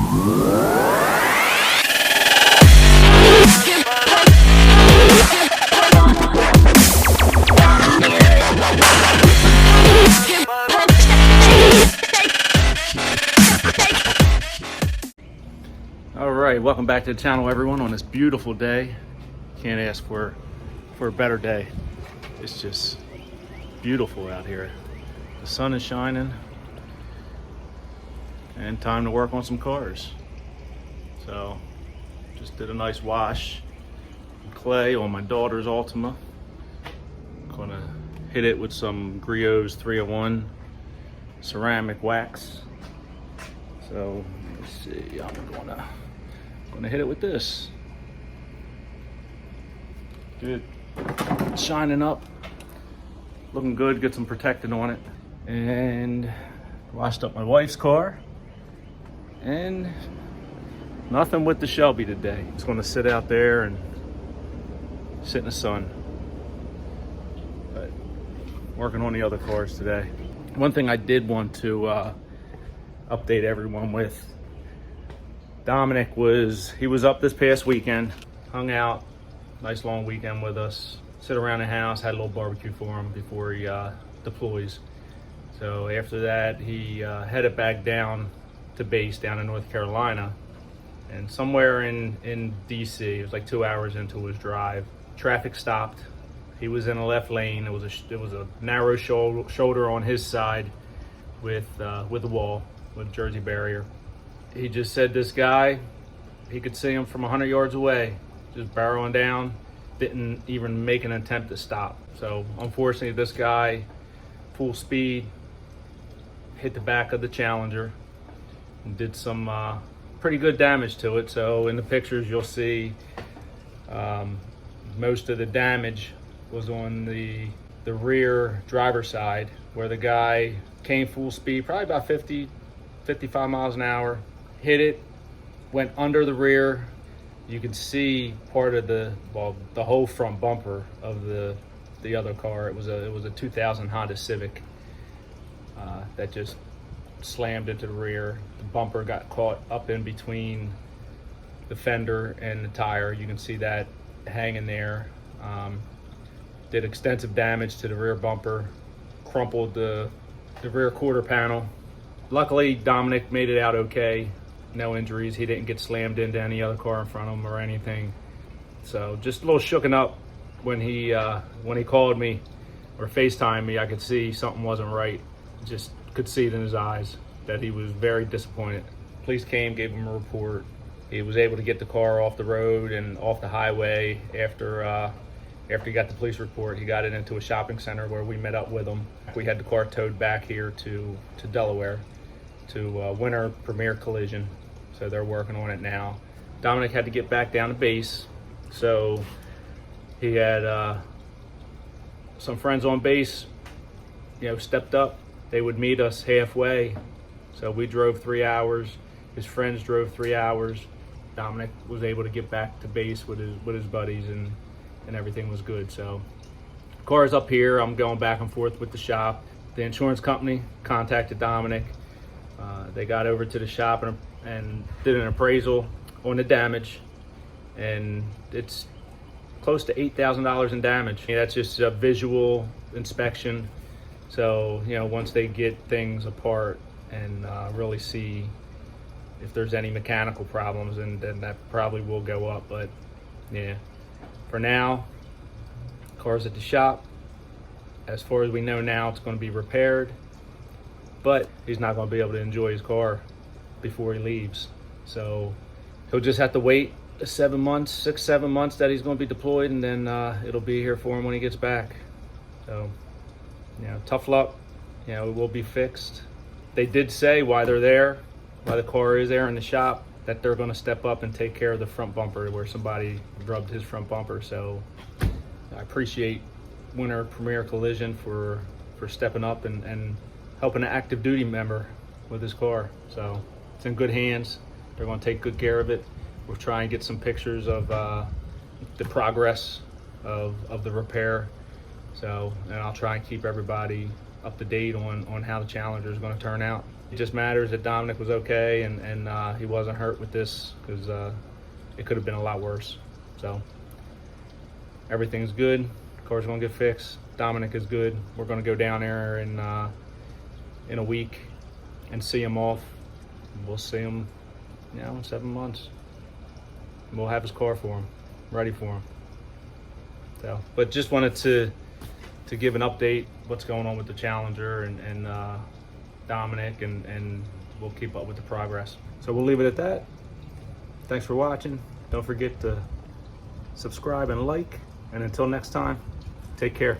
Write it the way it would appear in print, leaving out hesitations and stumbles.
All right, welcome back to the channel, everyone. On this beautiful day, can't ask for a better day. It's just beautiful out here. The sun is shining, and time to work on some cars. So, just did a nice wash of clay on my daughter's Altima. Gonna hit it with some Griot's 301 ceramic wax. So let's see, I'm gonna hit it with this. Good, shining up, looking good. Get some protectant on it. And washed up my wife's car, and nothing with the Shelby today. It's gonna sit out there and sit in the sun. But working on the other cars today. One thing I did want to update everyone with, Dominic was up this past weekend, hung out, nice long weekend with us, sit around the house, had a little barbecue for him before he deploys. So after that, he headed back down to base down in North Carolina, and somewhere in DC, it was like 2 hours into his drive, traffic stopped. He was in a left lane. It was a narrow shoulder on his side with a wall, with a Jersey barrier. He just said this guy, he could see him from 100 yards away, just barreling down, didn't even make an attempt to stop. So unfortunately, this guy, full speed, hit the back of the Challenger and did some pretty good damage to it. So in the pictures, you'll see most of the damage was on the rear driver's side, where the guy came full speed, probably about 50, 55 miles an hour, hit it, went under the rear. You can see part of the whole front bumper of the other car. It was a 2000 Honda Civic that just slammed into the rear. The bumper got caught up in between the fender and the tire. You can see that hanging there. Did extensive damage to the rear bumper, crumpled the rear quarter panel. Luckily, Dominic made it out okay. No injuries. He didn't get slammed into any other car in front of him or anything. So just a little shooken up when he called me or FaceTimed me. I could see something wasn't right. Just could see it in his eyes that he was very disappointed. Police came, gave him a report. He was able to get the car off the road and off the highway after he got the police report. He got it into a shopping center where we met up with him. We had the car towed back here to Delaware to Winter Premier Collision. So they're working on it now. Dominic had to get back down to base. So he had some friends on base, stepped up. They would meet us halfway. So we drove 3 hours. His friends drove 3 hours. Dominic was able to get back to base with his buddies, and everything was good. So car's up here. I'm going back and forth with the shop. The insurance company contacted Dominic. They got over to the shop and did an appraisal on the damage, and it's close to $8,000 in damage. That's just a visual inspection. So once they get things apart and really see if there's any mechanical problems, and then that probably will go up. But yeah, for now, car's at the shop. As far as we know now, it's going to be repaired, but he's not going to be able to enjoy his car before he leaves. So he'll just have to wait 7 months, 6-7 months that he's going to be deployed, and then it'll be here for him when he gets back. So tough luck. It will be fixed. They did say why they're there, why the car is there in the shop, that they're going to step up and take care of the front bumper where somebody rubbed his front bumper. So I appreciate Winter Premier Collision for stepping up and helping an active duty member with his car. So it's in good hands. They're going to take good care of it. We'll try and get some pictures of the progress of the repair. So, and I'll try and keep everybody up to date on how the Challenger is going to turn out. It just matters that Dominic was okay and he wasn't hurt with this, because it could have been a lot worse. So everything's good. Car's gonna get fixed. Dominic is good. We're gonna go down there in a week and see him off. We'll see him, in 7 months. We'll have his car for him, ready for him. So, but just wanted to give an update what's going on with the Challenger and Dominic, and we'll keep up with the progress. So we'll leave it at that. Thanks for watching. Don't forget to subscribe and like. And until next time, take care.